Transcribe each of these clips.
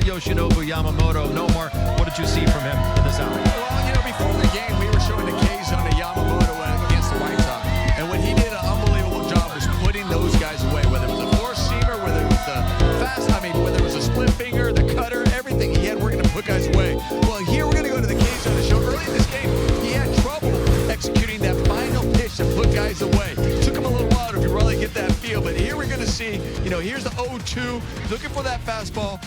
Yoshinobu Yamamoto. No more. What did you see from him in this outing? Well, before the game, we were showing the K-zone to Yamamoto against the White Sox. And what he did an unbelievable job was putting those guys away, whether it was a four-seamer, whether it was the whether it was a split finger, the cutter, everything he had working to put guys away. Well, here we're going to go to the K-zone to show early in this game, he had trouble executing that final pitch to put guys away. It took him a little while to really get that feel, but here we're going to see, here's the 0-2, looking for that fastball,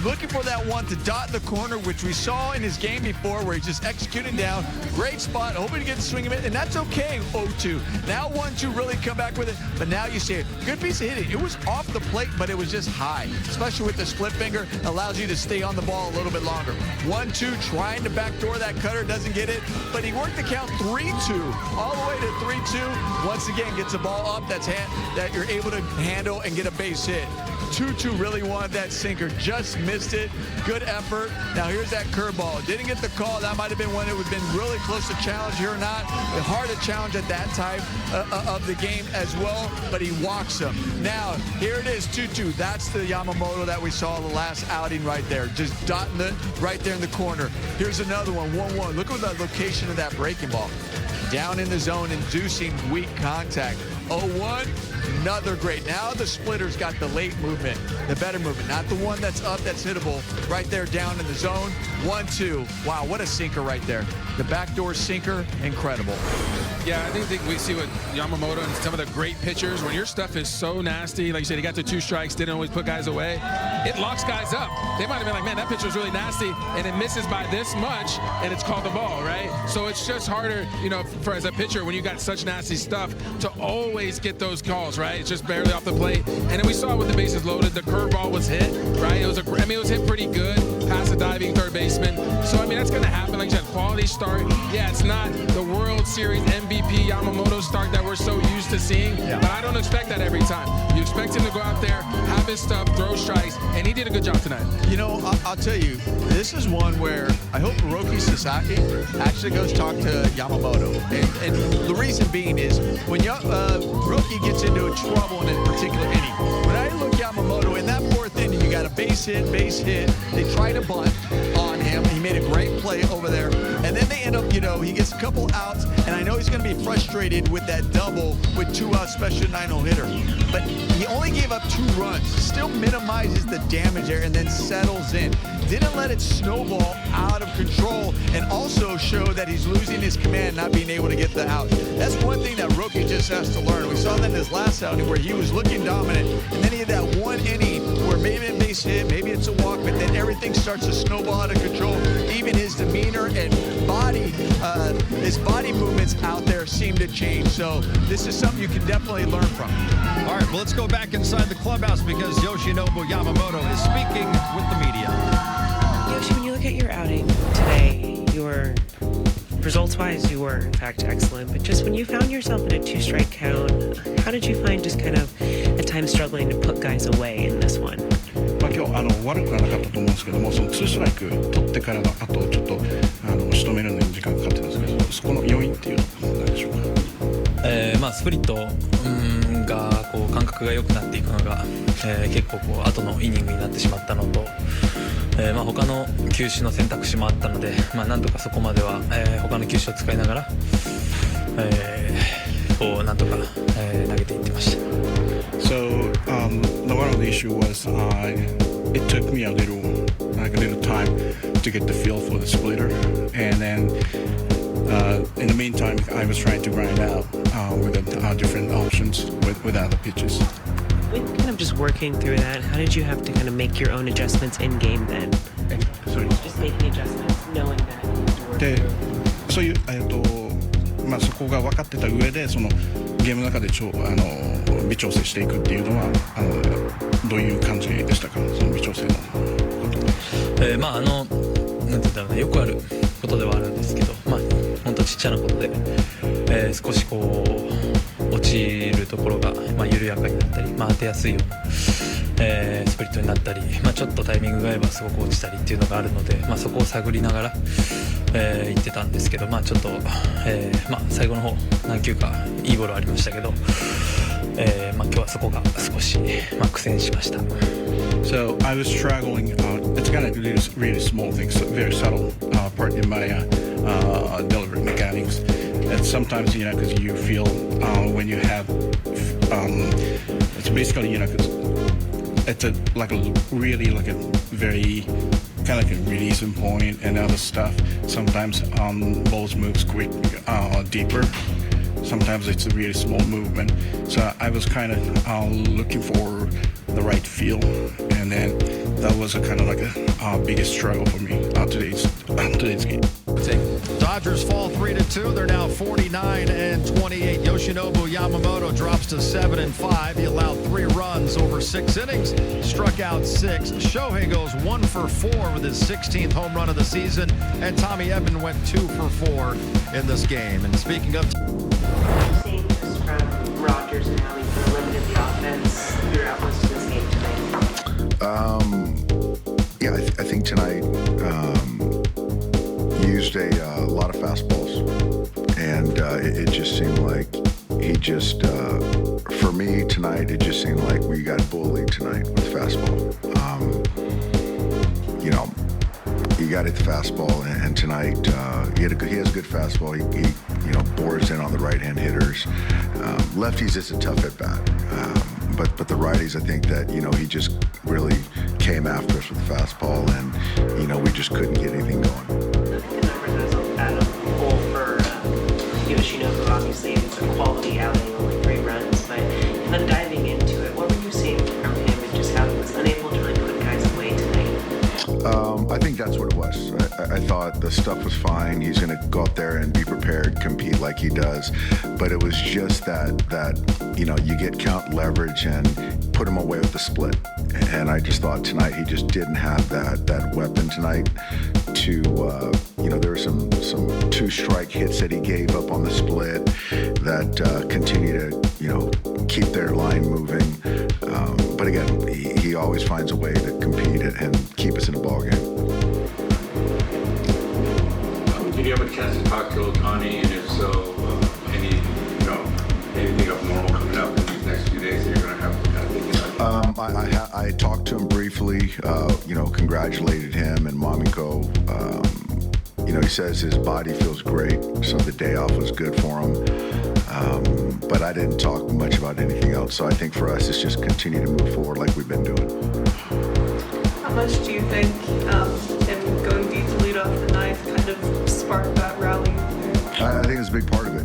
looking for that one to dot in the corner, which we saw in his game before where he's just executing down. Great spot, hoping to get the swing of it, and that's okay, 0-2. Now 1-2, really come back with it, but now you see it. Good piece of hitting. It was off the plate, but it was just high, especially with the split finger. Allows you to stay on the ball a little bit longer. 1-2, trying to backdoor that cutter, doesn't get it, but he worked the count 3-2, all the way to 3-2. Once again, gets the ball up that you're able to handle and get a base hit. 2-2 really wanted that sinker, just missed it. Good effort. Now here's that curveball. Didn't get the call. That might have been one that would have been really close to challenge here or not. Hard to challenge at that time of the game as well, but he walks him. Now, here it is, 2-2. That's the Yamamoto that we saw the last outing right there. Just dotting it right there in the corner. Here's another one, 1-1. Look at the location of that breaking ball. Down in the zone, inducing weak contact. 0-1. Another great. Now the splitter's got the late movement, the better movement, not the one that's up, that's hittable. Right there down in the zone. 1-2. Wow, what a sinker right there. The backdoor sinker, incredible. Yeah, I think we see what Yamamoto and some of the great pitchers, when your stuff is so nasty, like you said, he got the 2 strikes, didn't always put guys away, it locks guys up. They might have been like, man, that pitcher's really nasty, and it misses by this much, and it's called the ball, right? So it's just harder, as a pitcher, when you got such nasty stuff, to always get those calls, right? It's just barely off the plate. And then we saw with the bases loaded, the curveball was hit, right? It was hit pretty good, past the diving third baseman. So, that's going to happen. Like you said, quality start. Yeah, it's not the World Series MVP Yamamoto start that we're so used to seeing, but I don't expect that every time. You expect him to go out there, have his stuff, throw strikes, and he did a good job tonight. I'll tell you, this is one where I hope Hiroki Sasaki actually goes talk to Yamamoto. And the reason being is when Hiroki gets into trouble in a particular inning, when I look Yamamoto in that 4th inning, you got a base hit. They try to bunt on him. He made a great play over there. And then they end up, he gets a couple outs, and I know he's going to be frustrated with that double with 2 outs, special 9-0 hitter. But he only gave up 2 runs, still minimizes the damage there, and then settles in. Didn't let it snowball out of control, and also show that he's losing his command, not being able to get the out. That's one thing that rookie just has to learn. We saw that in his last outing where he was looking dominant, and then he had that one inning where maybe a base hit, maybe it's a walk, but then everything starts to snowball out of control. Even his demeanor and his body movements out there seem to change. So this is something you can definitely learn from. All right, well, let's go back inside the clubhouse because Yoshinobu Yamamoto is speaking with the media. Yoshi, when you look at your outing today, results-wise, you were, in fact, excellent. But just when you found yourself in a 2-strike count, how did you find just kind of at times struggling to put guys away in this one? 今日悪くはなかったと思うんですけども、その2ストライク取ってからの後ちょっと仕留めるのに時間かかってるんですけど、そこの要因っていうのは何でしょうか。スプリットが感覚が良くなっていくのが、結構後のイニングになってしまったのと、他の球種の選択肢もあったので、なんとかそこまでは、他の球種を使いながら、なんとか、投げていってました。So one of the issue was it took me a little time to get the feel for the splitter, and then in the meantime I was trying to grind out with different options with other pitches. When kind of just working through that, how did you have to kind of make your own adjustments in game then? Sorry. Just making adjustments, knowing that you have to work. で、そういうそこが分かってた上でそのゲームの中で微調整していくっていうのはどういう感じでしたか、その微調整のこと。なんて言ったらね、よくあることではあるんですけど、本当ちっちゃなことで、少し落ちるところが、緩やかになったり、当てやすいような、スプリットになったり、ちょっとタイミングが合えばすごく落ちたりっていうのがあるので、そこを探りながら、言ってたんですけど、ちょっと、最後の方何球かいいボールありましたけど、今日はそこが少し、苦戦しました。So I was struggling. It's kind of really small things, very subtle part in my delivery mechanics. And sometimes, because you feel when you have, it's basically, because it's like a very kind of like a releasing point and other stuff. Sometimes balls moves quick, deeper. Sometimes it's a really small movement. So I was kind of looking for the right feel, and then that was a kind of like a biggest struggle for me today's game. Dodgers fall 3-2. They're now 49-28. Yoshinobu Yamamoto drops to 7-5. He allowed 3 runs over 6 innings, struck out 6. Shohei goes 1 for 4 with his 16th home run of the season, and Tommy Edman went 2 for 4 in this game. And speaking of Seeing this from Rogers and how he limited the offense throughout most of this game tonight. Yeah, I think tonight used a lot of fastballs, and it just seemed like he just, for me tonight, it just seemed like we got bullied tonight with fastball. He got at the fastball, and tonight he has a good fastball. He bores in on the right-hand hitters. Lefties is a tough at bat, but the righties, I think that he just really came after us with the fastball, and we just couldn't get anything going. The numbers as a whole for Yoshinobu, obviously it's a quality outing, only 3 runs, but then diving into it, what were you seeing from him and just how he was unable to really put guys away tonight? I think that's what it was. I thought the stuff was fine. He's going to go out there and be prepared, compete like he does. But it was just that you get count leverage and put him away with the split. And I just thought tonight he just didn't have that weapon tonight to, there were some 2-strike hits that he gave up on the split that continue to, keep their line moving. But again, he always finds a way to compete and keep us in a ball game. Did you have a chance to talk to Ohtani, and if so, anything abnormal coming up in these next few days that you're going to have to kind of think about? I talked to him briefly, congratulated him and Mamiko. He says his body feels great, so the day off was good for him. But I didn't talk much about anything else. So I think for us, it's just continue to move forward like we've been doing. How much do you think him going deep to lead off the ninth kind of sparked that rally there? I think it's a big part of it.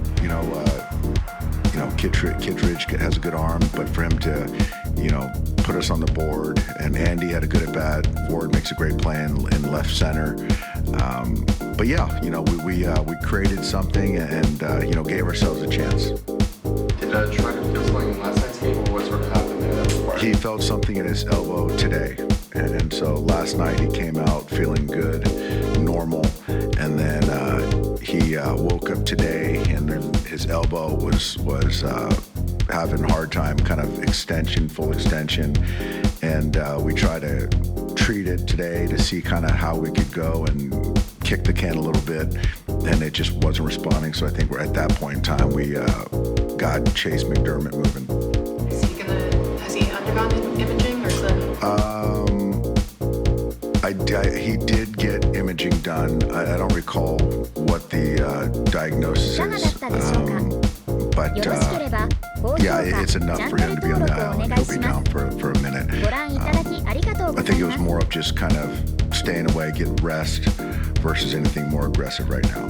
Kittredge has a good arm, but for him to, put us on the board, and Andy had a good at bat. Ward makes a great play in left center. But yeah, we created something and gave ourselves a chance. Did Trotter feel something in last night's game, or what sort of happened there? He felt something in his elbow today, and so last night he came out feeling good, normal, and then he woke up today, and then his elbow was having a hard time, kind of full extension, and we tried to treat it today to see kind of how we could go and kick the can a little bit, and it just wasn't responding. So I think we're at that point in time we got Chase McDermott moving. Has he undergone imaging, or is that? He did get imaging done. I don't recall what the diagnosis is, but yeah, it's enough for him to be on the island. He'll be down for a minute. I think it was more of just kind of staying away, getting rest, versus anything more aggressive right now.